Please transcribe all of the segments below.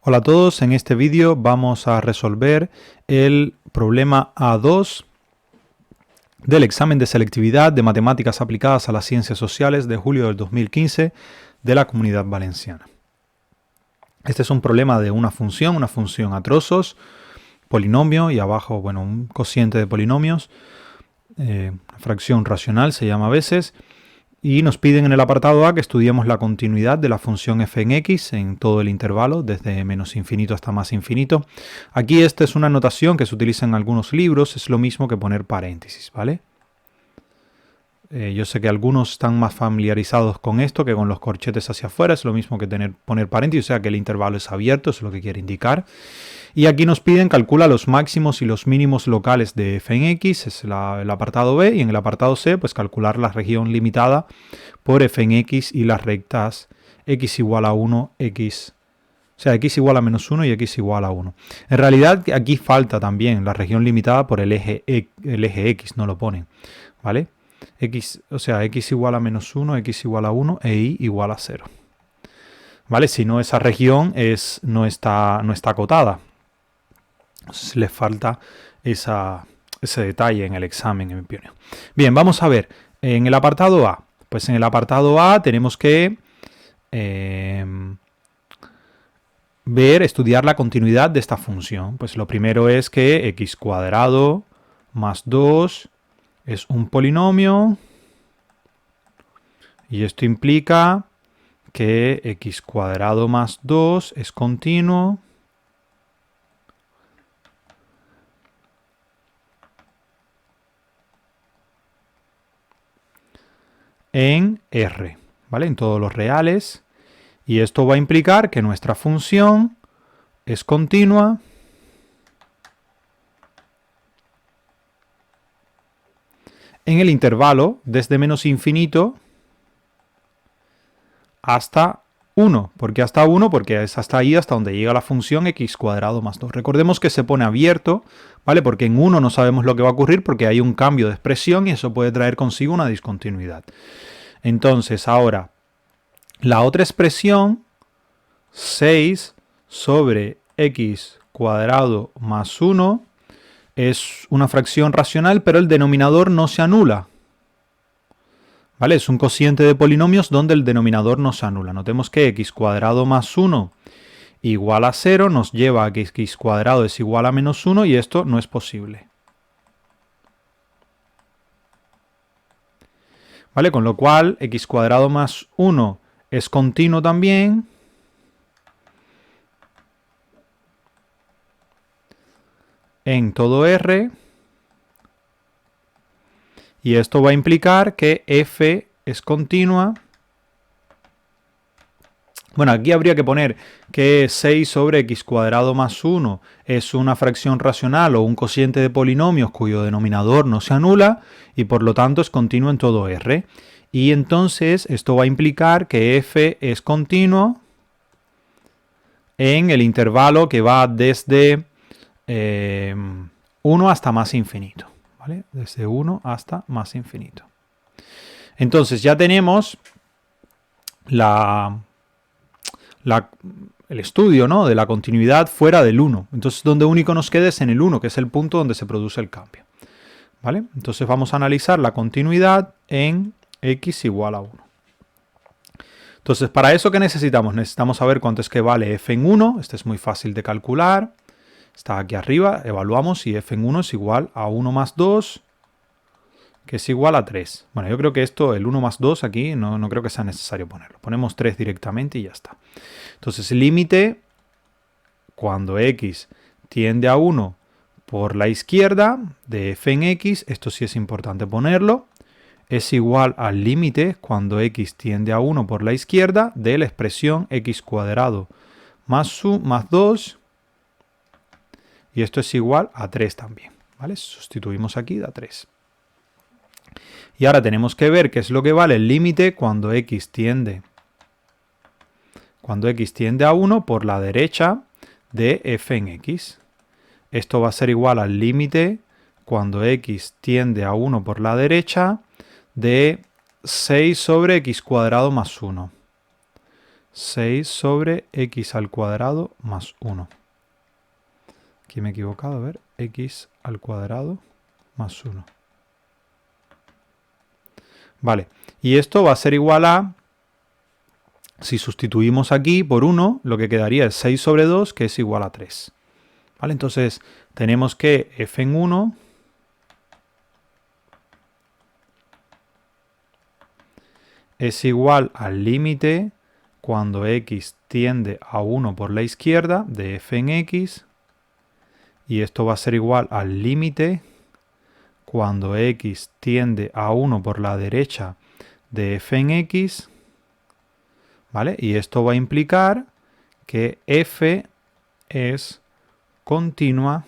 Hola a todos, en este vídeo vamos a resolver el problema A2 del examen de selectividad de matemáticas aplicadas a las ciencias sociales de julio del 2015 de la Comunidad Valenciana. Este es un problema de una función a trozos, polinomio y abajo, bueno, un cociente de polinomios, fracción racional se llama a veces. Y nos piden en el apartado A que estudiemos la continuidad de la función f en x en todo el intervalo, desde menos infinito hasta más infinito. Aquí esta es una notación que se utiliza en algunos libros, es lo mismo que poner paréntesis, ¿vale? Yo sé que algunos están más familiarizados con esto que con los corchetes hacia afuera, es lo mismo que poner paréntesis, o sea que el intervalo es abierto, es lo que quiere indicar. Y aquí nos piden calcula los máximos y los mínimos locales de f en x, es el apartado B, y en el apartado C, pues calcular la región limitada por f en x y las rectas x igual a 1, x, o sea, x igual a menos 1 y x igual a 1. En realidad aquí falta también la región limitada por el eje x, no lo ponen, ¿vale? X, o sea, x igual a menos 1, x igual a 1 e y igual a 0. ¿Vale? Si no, esa región no está acotada. Entonces le falta ese detalle en el examen, en mi opinión. Bien, vamos a ver. En el apartado A. Pues en el apartado A tenemos que estudiar la continuidad de esta función. Pues lo primero es que x cuadrado más 2 es un polinomio. Y esto implica que x cuadrado más 2 es continuo. En R, ¿vale? En todos los reales. Y esto va a implicar que nuestra función es continua en el intervalo desde menos infinito hasta 1. ¿Por qué hasta 1? Porque es hasta ahí, hasta donde llega la función x cuadrado más 2. Recordemos que se pone abierto, ¿vale? Porque en 1 no sabemos lo que va a ocurrir porque hay un cambio de expresión y eso puede traer consigo una discontinuidad. Entonces, ahora, la otra expresión, 6 sobre x cuadrado más 1, es una fracción racional, pero el denominador no se anula. ¿Vale? Es un cociente de polinomios donde el denominador no se anula. Notemos que x cuadrado más 1 igual a 0 nos lleva a que x cuadrado es igual a menos 1 y esto no es posible. ¿Vale? Con lo cual, x cuadrado más 1 es continuo también. En todo R. Y esto va a implicar que f es continua. Bueno, aquí habría que poner que 6 sobre x cuadrado más 1 es una fracción racional o un cociente de polinomios cuyo denominador no se anula y por lo tanto es continuo en todo R. Y entonces esto va a implicar que f es continuo en el intervalo que va desde 1 hasta más infinito. ¿Vale? Desde 1 hasta más infinito. Entonces ya tenemos el estudio, ¿no?, de la continuidad fuera del 1. Entonces, donde único nos queda es en el 1, que es el punto donde se produce el cambio. ¿Vale? Entonces vamos a analizar la continuidad en x igual a 1. Entonces, para eso, ¿qué necesitamos? Necesitamos saber cuánto es que vale f en 1. Este es muy fácil de calcular. Está aquí arriba. Evaluamos si f en 1 es igual a 1 más 2, que es igual a 3. Bueno, yo creo que esto, el 1 más 2 aquí, no creo que sea necesario ponerlo. Ponemos 3 directamente y ya está. Entonces, el límite, cuando x tiende a 1 por la izquierda de f en x, esto sí es importante ponerlo, es igual al límite cuando x tiende a 1 por la izquierda de la expresión x cuadrado más 2, y esto es igual a 3 también. ¿Vale? Sustituimos aquí, da 3. Y ahora tenemos que ver qué es lo que vale el límite cuando x tiende a 1 por la derecha de f en x. Esto va a ser igual al límite cuando x tiende a 1 por la derecha de 6 sobre x cuadrado más 1, 6 sobre x al cuadrado más 1. Aquí me he equivocado, a ver, x al cuadrado más 1. Vale, y esto va a ser igual a, si sustituimos aquí por 1, lo que quedaría es 6 sobre 2, que es igual a 3. Vale, entonces tenemos que f en 1 es igual al límite cuando x tiende a 1 por la izquierda de f en x, y esto va a ser igual al límite cuando x tiende a 1 por la derecha de f en x, ¿vale? Y esto va a implicar que f es continua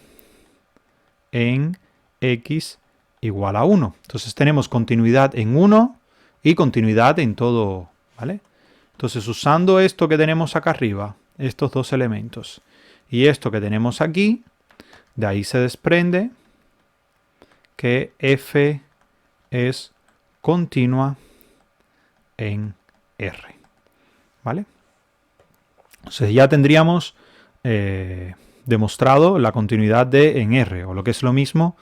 en x igual a 1. Entonces tenemos continuidad en 1 y continuidad en todo, ¿vale? Entonces, usando esto que tenemos acá arriba, estos dos elementos, y esto que tenemos aquí, de ahí se desprende que f es continua en R, ¿vale? Entonces ya tendríamos demostrado la continuidad en R, o lo que es lo mismo,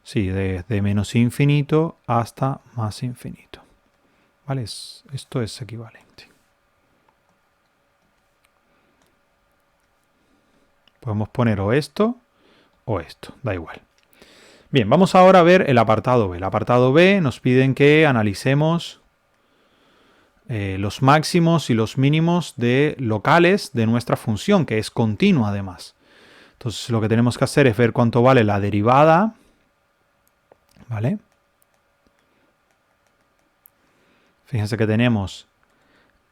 sí, de menos infinito hasta más infinito. ¿Vale? Esto es equivalente. Podemos poner o esto, da igual. Bien, vamos ahora a ver el apartado B. El apartado B nos piden que analicemos los máximos y los mínimos de locales de nuestra función, que es continua además. Entonces lo que tenemos que hacer es ver cuánto vale la derivada, ¿vale? Fíjense que tenemos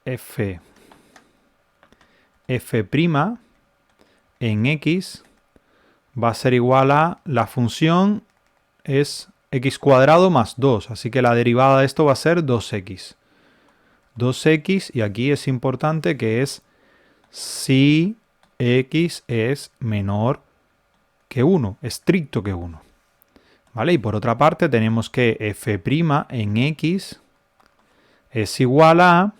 f' en x va a ser igual a la función es x cuadrado más 2, así que la derivada de esto va a ser 2x. 2x, y aquí es importante que es si x es menor que 1, estricto que 1. ¿Vale? Y por otra parte tenemos que f' en x es igual a...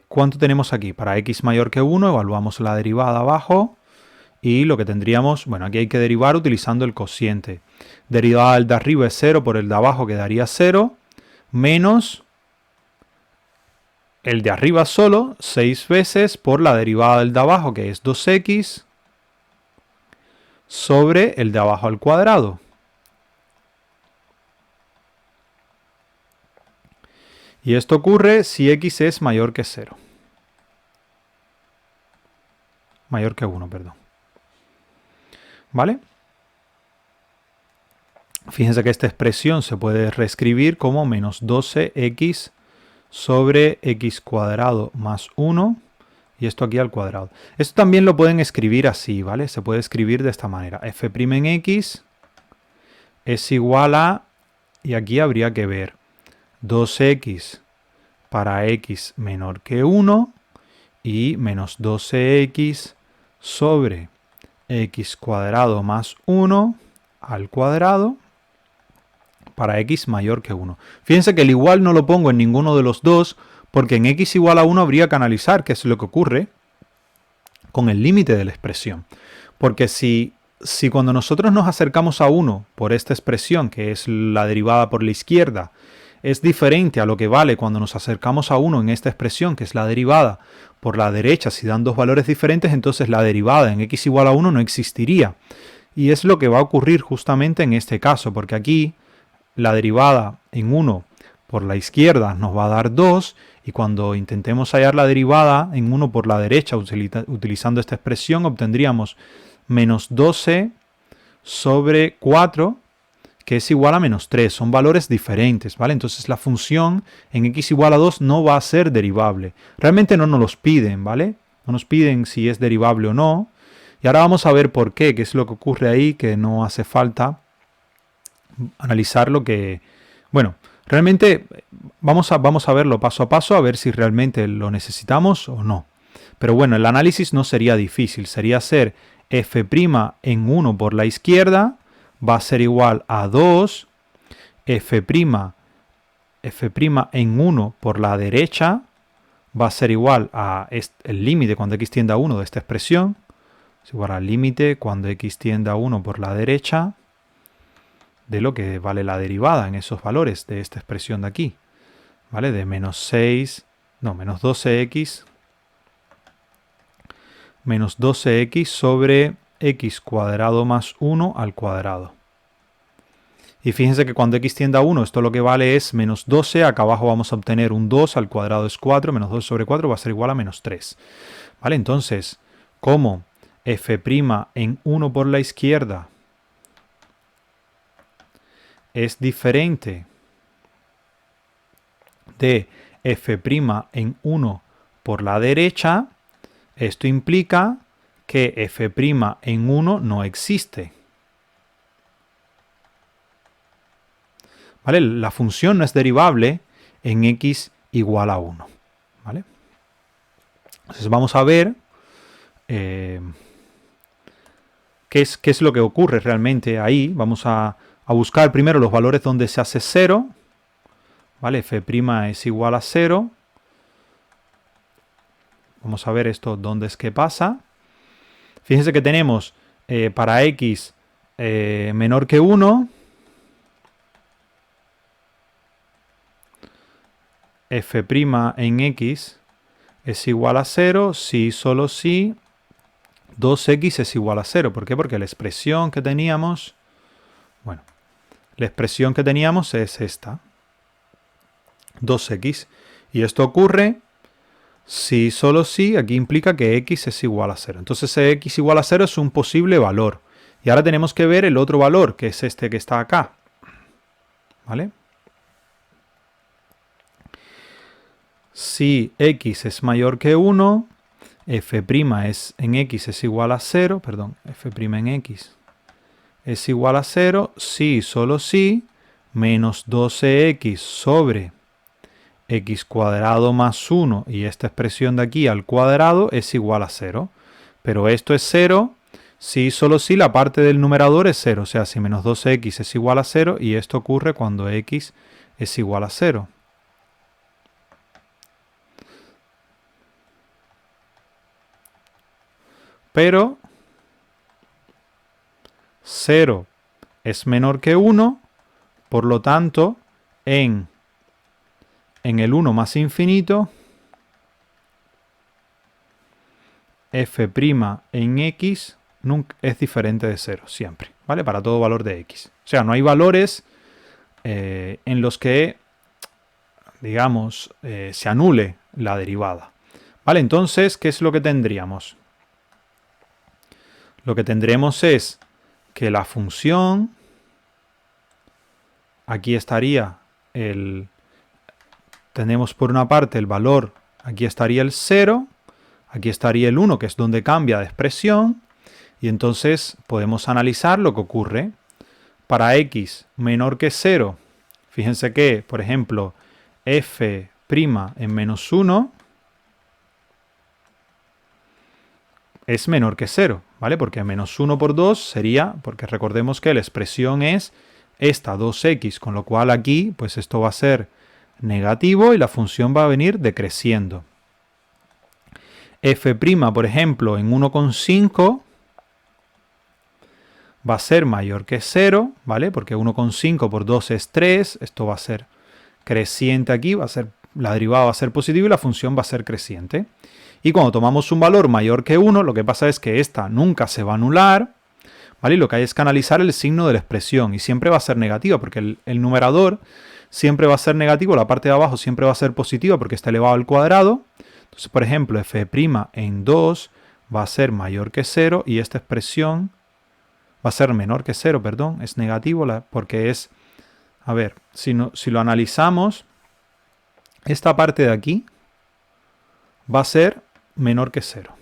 ¿cuánto tenemos aquí? Para x mayor que 1 evaluamos la derivada abajo y lo que tendríamos, bueno, aquí hay que derivar utilizando el cociente. Derivada del de arriba es 0 por el de abajo quedaría 0, menos el de arriba solo 6 veces por la derivada del de abajo, que es 2x, sobre el de abajo al cuadrado. Y esto ocurre si x es mayor que 0. Mayor que 1, perdón. ¿Vale? Fíjense que esta expresión se puede reescribir como menos 12x sobre x cuadrado más 1, y esto aquí al cuadrado. Esto también lo pueden escribir así, ¿vale? Se puede escribir de esta manera. f' en x es igual a, y aquí habría que ver, 2x para x menor que 1 y menos 12x sobre x cuadrado más 1 al cuadrado para x mayor que 1. Fíjense que el igual no lo pongo en ninguno de los dos porque en x igual a 1 habría que analizar qué es lo que ocurre con el límite de la expresión. Porque si cuando nosotros nos acercamos a 1 por esta expresión, que es la derivada por la izquierda, es diferente a lo que vale cuando nos acercamos a 1 en esta expresión, que es la derivada por la derecha, si dan dos valores diferentes, entonces la derivada en x igual a 1 no existiría. Y es lo que va a ocurrir justamente en este caso, porque aquí la derivada en 1 por la izquierda nos va a dar 2, y cuando intentemos hallar la derivada en 1 por la derecha utilizando esta expresión, obtendríamos menos 12 sobre 4, que es igual a menos 3. Son valores diferentes, ¿vale? Entonces la función en x igual a 2 no va a ser derivable. Realmente no nos los piden, ¿vale? No nos piden si es derivable o no. Y ahora vamos a ver por qué es lo que ocurre ahí, que no hace falta analizar lo que... Bueno, realmente vamos a verlo paso a paso, a ver si realmente lo necesitamos o no. Pero bueno, el análisis no sería difícil. Sería hacer f' en 1 por la izquierda, va a ser igual a 2, f' en 1 por la derecha, va a ser igual a el límite cuando x tiende a 1 de esta expresión. Es igual al límite cuando x tiende a 1 por la derecha de lo que vale la derivada en esos valores de esta expresión de aquí. ¿Vale? De menos 12x sobre x cuadrado más 1 al cuadrado. Y fíjense que cuando x tiende a 1, esto lo que vale es menos 12. Acá abajo vamos a obtener un 2 al cuadrado es 4. Menos 2 sobre 4 va a ser igual a menos 3. ¿Vale? Entonces, como f' en 1 por la izquierda es diferente de f' en 1 por la derecha, esto implica que f' en 1 no existe. ¿Vale? La función no es derivable en x igual a 1. ¿Vale? Entonces vamos a ver qué es lo que ocurre realmente ahí. Vamos a buscar primero los valores donde se hace 0. ¿Vale? F' es igual a 0. Vamos a ver esto dónde es que pasa. Fíjense que tenemos para x menor que 1, f' en x es igual a 0 si solo si 2x es igual a 0. ¿Por qué? Porque la expresión que teníamos, bueno, la expresión que teníamos es esta, 2x. Y esto ocurre si solo si, aquí implica que x es igual a 0. Entonces x igual a 0 es un posible valor. Y ahora tenemos que ver el otro valor, que es este que está acá. ¿Vale? Si x es mayor que 1, f' en x es igual a 0, perdón, f' en x es igual a 0, si, solo si, menos 12x sobre x cuadrado más 1 y esta expresión de aquí al cuadrado es igual a 0. Pero esto es 0 si, solo si la parte del numerador es 0. O sea, si menos 12x es igual a 0 y esto ocurre cuando x es igual a 0. Pero 0 es menor que 1, por lo tanto, en el 1 más infinito, f' en x es diferente de 0, siempre, ¿vale? Para todo valor de x. O sea, no hay valores en los que, digamos, se anule la derivada. ¿Vale? Entonces, ¿qué es lo que tendríamos? Lo que tendremos es que la función, aquí estaría tenemos por una parte el valor, aquí estaría el 0, aquí estaría el 1, que es donde cambia de expresión, y entonces podemos analizar lo que ocurre. Para x menor que 0, fíjense que, por ejemplo, f' en menos 1 es menor que 0, ¿vale? Porque menos 1 por 2 sería, porque recordemos que la expresión es esta, 2x, con lo cual aquí, pues esto va a ser negativo y la función va a venir decreciendo. F', por ejemplo, en 1,5 va a ser mayor que 0, ¿vale? Porque 1,5 por 2 es 3, esto va a ser creciente aquí, la derivada va a ser positiva y la función va a ser creciente. Y cuando tomamos un valor mayor que 1, lo que pasa es que esta nunca se va a anular, ¿vale? Y lo que hay es que analizar el signo de la expresión y siempre va a ser negativa porque el numerador siempre va a ser negativo, la parte de abajo siempre va a ser positiva porque está elevado al cuadrado. Entonces, por ejemplo, f' en 2 va a ser mayor que 0 y esta expresión va a ser menor que 0, perdón, es negativo porque es, a ver, si lo analizamos, esta parte de aquí va a ser menor que 0.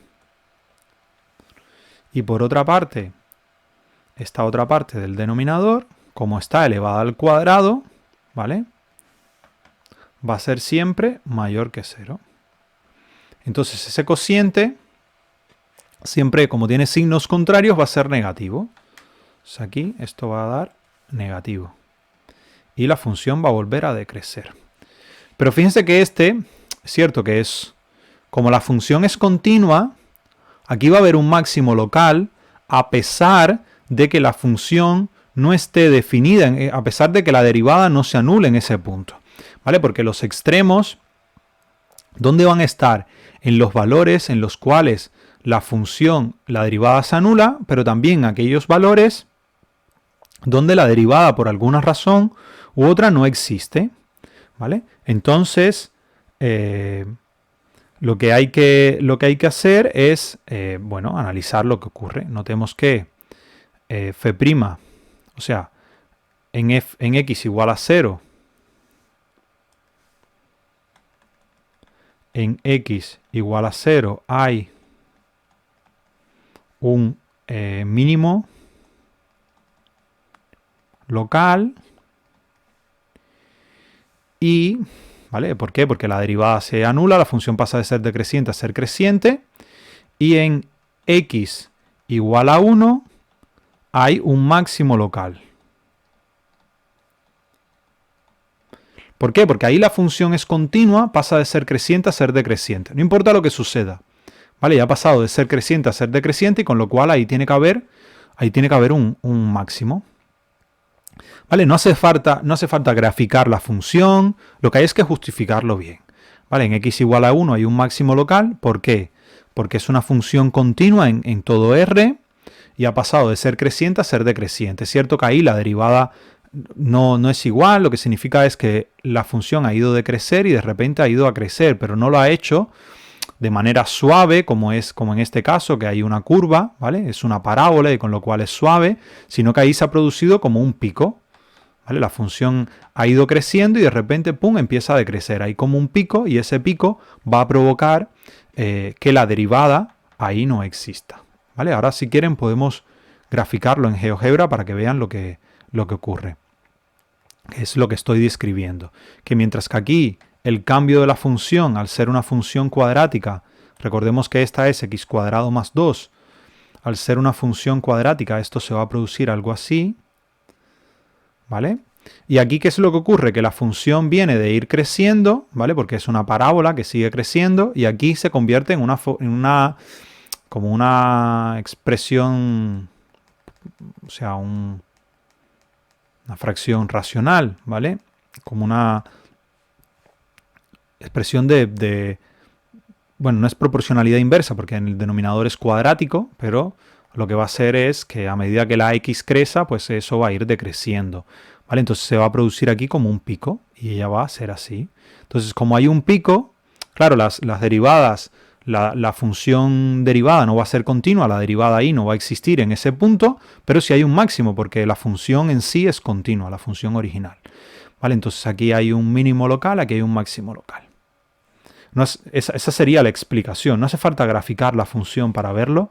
Y por otra parte, esta otra parte del denominador, como está elevada al cuadrado, ¿vale? Va a ser siempre mayor que 0. Entonces ese cociente, siempre como tiene signos contrarios, va a ser negativo. Entonces aquí esto va a dar negativo. Y la función va a volver a decrecer. Pero fíjense que es cierto que es como la función es continua, aquí va a haber un máximo local a pesar de que la función no esté definida, a pesar de que la derivada no se anule en ese punto, ¿vale? Porque los extremos, ¿dónde van a estar? En los valores en los cuales la función, la derivada se anula, pero también aquellos valores donde la derivada por alguna razón u otra no existe, ¿vale? Entonces, lo que hay que hacer es, bueno, analizar lo que ocurre. Notemos que f', o sea, en x igual a 0, en x igual a 0 hay un mínimo local y, ¿vale? ¿Por qué? Porque la derivada se anula, la función pasa de ser decreciente a ser creciente y en x igual a 1 hay un máximo local. ¿Por qué? Porque ahí la función es continua, pasa de ser creciente a ser decreciente. No importa lo que suceda. ¿Vale? Ya ha pasado de ser creciente a ser decreciente y con lo cual ahí tiene que haber un máximo. ¿Vale? No hace falta graficar la función, lo que hay es que justificarlo bien. ¿Vale? En x igual a 1 hay un máximo local. ¿Por qué? Porque es una función continua en todo R y ha pasado de ser creciente a ser decreciente. Es cierto que ahí la derivada no es igual, lo que significa es que la función ha ido de crecer y de repente ha ido a crecer, pero no lo ha hecho de manera suave, como en este caso, que hay una curva, ¿vale? Es una parábola y con lo cual es suave, sino que ahí se ha producido como un pico, ¿vale? La función ha ido creciendo y de repente, pum, empieza a decrecer. Hay como un pico y ese pico va a provocar que la derivada ahí no exista, ¿vale? Ahora, si quieren, podemos graficarlo en GeoGebra para que vean lo que ocurre. Es lo que estoy describiendo. Que mientras que aquí el cambio de la función, al ser una función cuadrática, recordemos que esta es x cuadrado más 2, al ser una función cuadrática esto se va a producir algo así, ¿vale? Y aquí, ¿qué es lo que ocurre? Que la función viene de ir creciendo, ¿vale? Porque es una parábola que sigue creciendo y aquí se convierte en como una expresión, o sea, una fracción racional, ¿vale? Como una expresión bueno, no es proporcionalidad inversa porque en el denominador es cuadrático, pero lo que va a hacer es que a medida que la x crezca, pues eso va a ir decreciendo, ¿vale? Entonces se va a producir aquí como un pico y ella va a ser así. Entonces, como hay un pico, claro, las derivadas, la función derivada no va a ser continua, la derivada ahí no va a existir en ese punto, pero sí hay un máximo porque la función en sí es continua, la función original, ¿vale? Entonces aquí hay un mínimo local, aquí hay un máximo local. Esa sería la explicación. No hace falta graficar la función para verlo,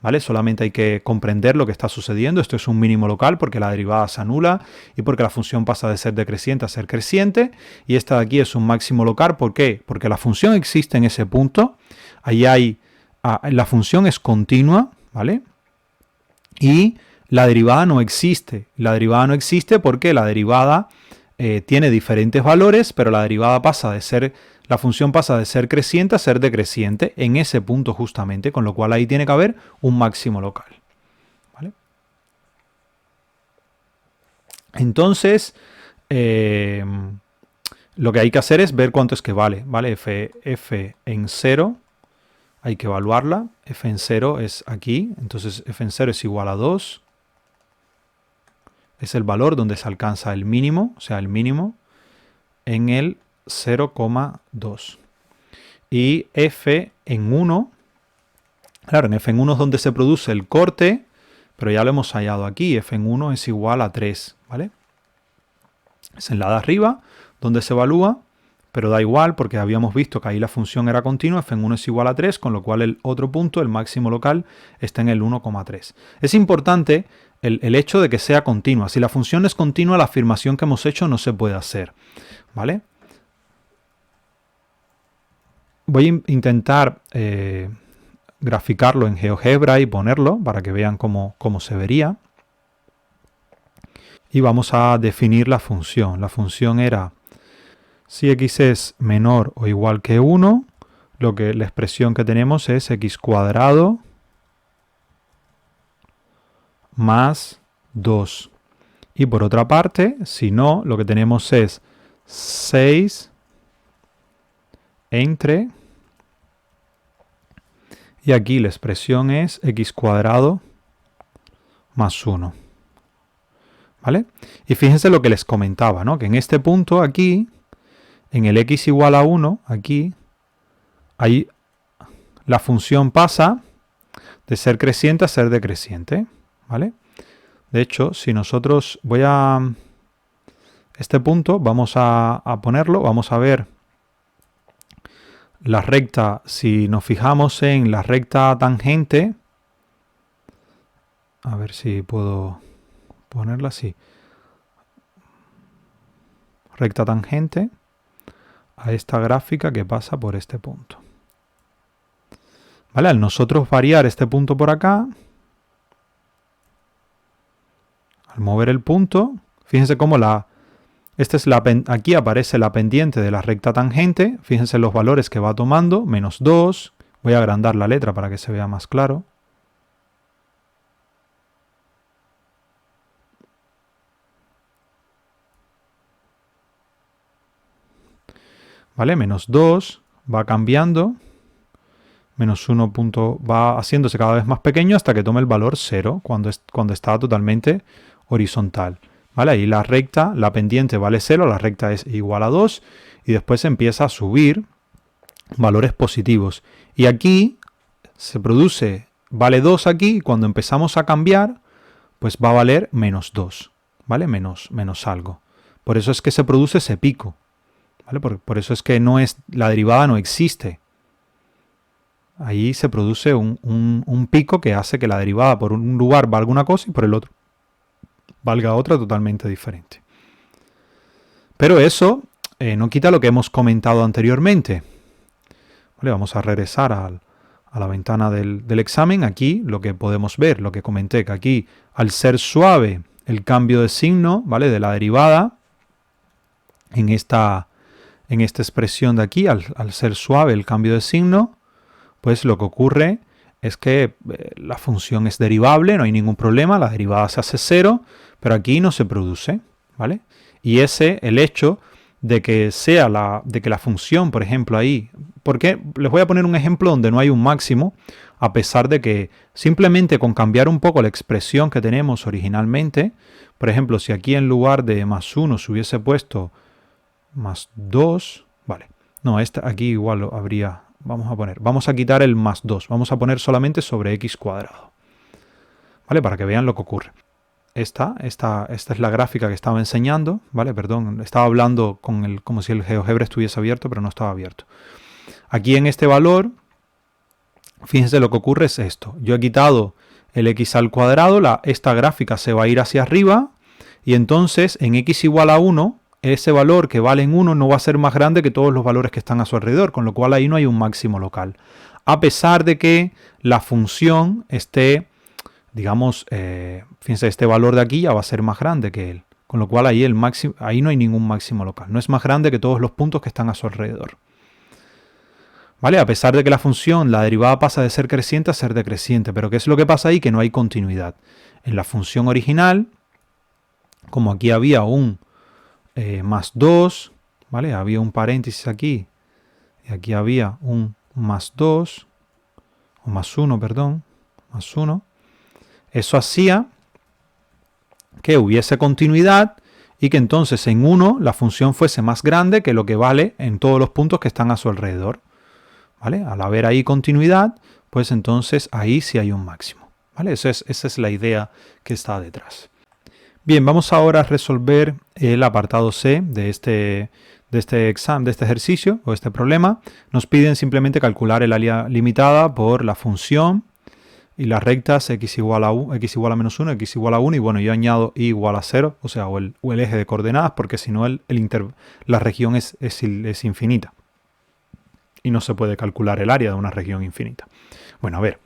¿vale? Solamente hay que comprender lo que está sucediendo. Esto es un mínimo local porque la derivada se anula y porque la función pasa de ser decreciente a ser creciente. Y esta de aquí es un máximo local. ¿Por qué? Porque la función existe en ese punto. Ahí la función es continua, ¿vale? Y la derivada no existe. La derivada no existe porque la derivada tiene diferentes valores, pero la derivada la función pasa de ser creciente a ser decreciente en ese punto justamente, con lo cual ahí tiene que haber un máximo local, ¿vale? Entonces, lo que hay que hacer es ver cuánto es que vale, ¿vale? F en 0, hay que evaluarla. F en 0 es aquí, entonces F en 0 es igual a 2. Es el valor donde se alcanza el mínimo, o sea, el mínimo en el 0,2. Y F en 1, claro, en F en 1 es donde se produce el corte, pero ya lo hemos hallado aquí. F en 1 es igual a 3, ¿vale? Es en la de arriba donde se evalúa, pero da igual porque habíamos visto que ahí la función era continua. F en 1 es igual a 3, con lo cual el otro punto, el máximo local, está en el 1,3. Es importante el hecho de que sea continua. Si la función es continua, la afirmación que hemos hecho no se puede hacer, ¿vale? Voy a intentar graficarlo en GeoGebra y ponerlo para que vean cómo se vería. Y vamos a definir la función. La función era si x es menor o igual que 1, la expresión que tenemos es x cuadrado más 2. Y por otra parte, si no, lo que tenemos es 6 entre, y aquí la expresión es x cuadrado más 1. ¿Vale? Y fíjense lo que les comentaba, ¿no? Que en este punto aquí, en el x igual a 1, aquí, ahí la función pasa de ser creciente a ser decreciente, ¿vale? De hecho, si nosotros este punto vamos a ponerlo, vamos a ver la recta, si nos fijamos en la recta tangente, a ver si puedo ponerla así, recta tangente a esta gráfica que pasa por este punto. ¿Vale? Al nosotros variar este punto por acá, al mover el punto, fíjense cómo aquí aparece la pendiente de la recta tangente, fíjense los valores que va tomando, menos 2, voy a agrandar la letra para que se vea más claro. ¿Vale? Menos 2 va cambiando, menos 1 va haciéndose cada vez más pequeño hasta que tome el valor 0 cuando está totalmente horizontal. ¿Vale? Ahí la recta, la pendiente vale 0, la recta es igual a 2 y después empieza a subir valores positivos. Y aquí se produce, vale 2 aquí, y cuando empezamos a cambiar, pues va a valer menos 2, ¿vale? Menos algo. Por eso es que se produce ese pico, ¿vale? Por eso es que la derivada no existe. Ahí se produce un pico que hace que la derivada por un lugar valga una cosa y por el otro valga otra totalmente diferente. Pero eso no quita lo que hemos comentado anteriormente. Vale, vamos a regresar a la ventana del examen. Aquí lo que podemos ver, lo que comenté, que aquí al ser suave el cambio de signo, ¿vale? De la derivada, en esta expresión de aquí, al ser suave el cambio de signo, pues lo que ocurre es que la función es derivable, no hay ningún problema, la derivada se hace 0, pero aquí no se produce, ¿vale? Y el hecho de que la función, por ejemplo, ahí, porque les voy a poner un ejemplo donde no hay un máximo, a pesar de que simplemente con cambiar un poco la expresión que tenemos originalmente, por ejemplo, si aquí en lugar de más 1 se hubiese puesto más 2, vale, no, aquí igual lo habría, vamos a quitar el más 2, vamos a poner solamente sobre x cuadrado, ¿vale? Para que vean lo que ocurre. Esta es la gráfica que estaba enseñando, ¿vale? Perdón, estaba hablando como si el GeoGebra estuviese abierto, pero no estaba abierto. Aquí en este valor, fíjense lo que ocurre es esto. Yo he quitado el x al cuadrado, esta gráfica se va a ir hacia arriba, y entonces en x igual a 1, ese valor que vale en 1 no va a ser más grande que todos los valores que están a su alrededor, con lo cual ahí no hay un máximo local. A pesar de que la función esté, digamos, fíjense, este valor de aquí ya va a ser más grande que él, con lo cual ahí no hay ningún máximo local, no es más grande que todos los puntos que están a su alrededor. ¿Vale? A pesar de que la derivada pasa de ser creciente a ser decreciente, pero ¿qué es lo que pasa ahí? Que no hay continuidad. En la función original, como aquí había un más 2, ¿vale? Había un paréntesis aquí, y aquí había un más 2, o más 1, perdón, más 1. Eso hacía que hubiese continuidad y que entonces en 1 la función fuese más grande que lo que vale en todos los puntos que están a su alrededor, ¿vale? Al haber ahí continuidad, pues entonces ahí sí hay un máximo, ¿vale? Esa es la idea que está detrás. Bien, vamos ahora a resolver el apartado C de este ejercicio o este problema. Nos piden simplemente calcular el área limitada por la función y las rectas x igual a menos 1, x igual a 1, y bueno, yo añado y igual a 0, o sea, o el eje de coordenadas, porque si no la región es infinita y no se puede calcular el área de una región infinita. Bueno, a ver,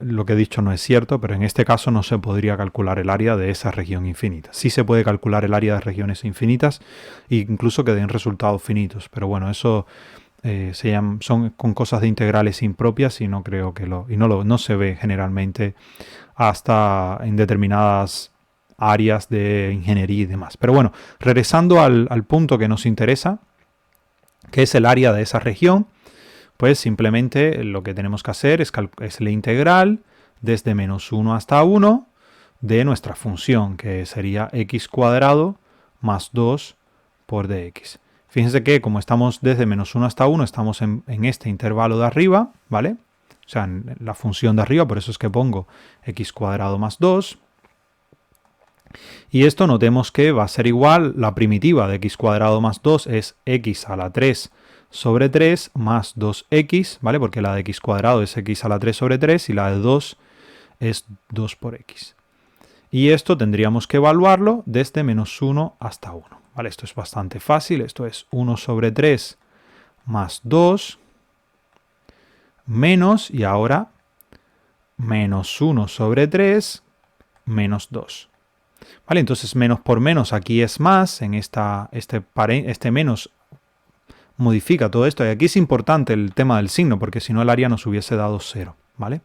lo que he dicho no es cierto, pero en este caso no se podría calcular el área de esa región infinita. Sí se puede calcular el área de regiones infinitas e incluso que den resultados finitos, pero bueno, eso son con cosas de integrales impropias y no creo que no se ve generalmente hasta en determinadas áreas de ingeniería y demás. Pero bueno, regresando al punto que nos interesa, que es el área de esa región, pues simplemente lo que tenemos que hacer es la integral desde menos 1 hasta 1 de nuestra función, que sería x cuadrado más 2 por dx. Fíjense que como estamos desde menos 1 hasta 1, estamos en este intervalo de arriba, ¿vale? O sea, en la función de arriba, por eso es que pongo x cuadrado más 2. Y esto notemos que va a ser igual, la primitiva de x cuadrado más 2 es x a la 3 sobre 3 más 2x, ¿vale? Porque la de x cuadrado es x a la 3 sobre 3 y la de 2 es 2 por x. Y esto tendríamos que evaluarlo desde menos 1 hasta 1. ¿Vale? Esto es bastante fácil. Esto es 1 sobre 3 más 2 menos, y ahora menos 1 sobre 3 menos 2. ¿Vale? Entonces menos por menos aquí es más. En este menos modifica todo esto. Y aquí es importante el tema del signo, porque si no el área nos hubiese dado 0. ¿Vale?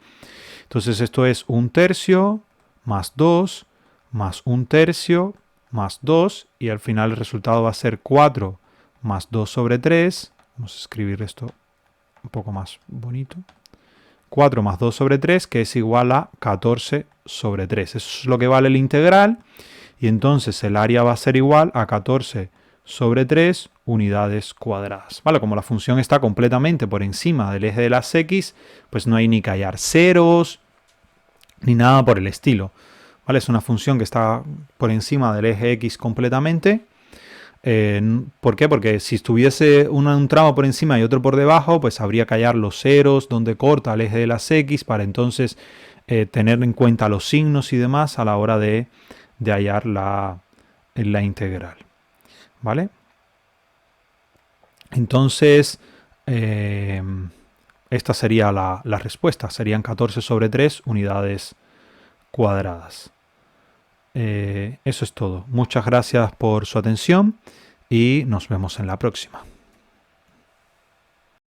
Entonces esto es 1/3 más 2 más 1/3 más 2, y al final el resultado va a ser 4 más 2 sobre 3. Vamos a escribir esto un poco más bonito. 4 más 2 sobre 3, que es igual a 14 sobre 3. Eso es lo que vale el integral. Y entonces el área va a ser igual a 14 sobre 3 unidades cuadradas. ¿Vale? Como la función está completamente por encima del eje de las x, pues no hay ni que hallar ceros ni nada por el estilo. ¿Vale? Es una función que está por encima del eje x completamente. ¿Por qué? Porque si estuviese un tramo por encima y otro por debajo, pues habría que hallar los ceros donde corta el eje de las x para entonces tener en cuenta los signos y demás a la hora de hallar la integral. ¿Vale? Entonces, esta sería la respuesta. Serían 14 sobre 3 unidades cuadradas. Eso es todo. Muchas gracias por su atención y nos vemos en la próxima.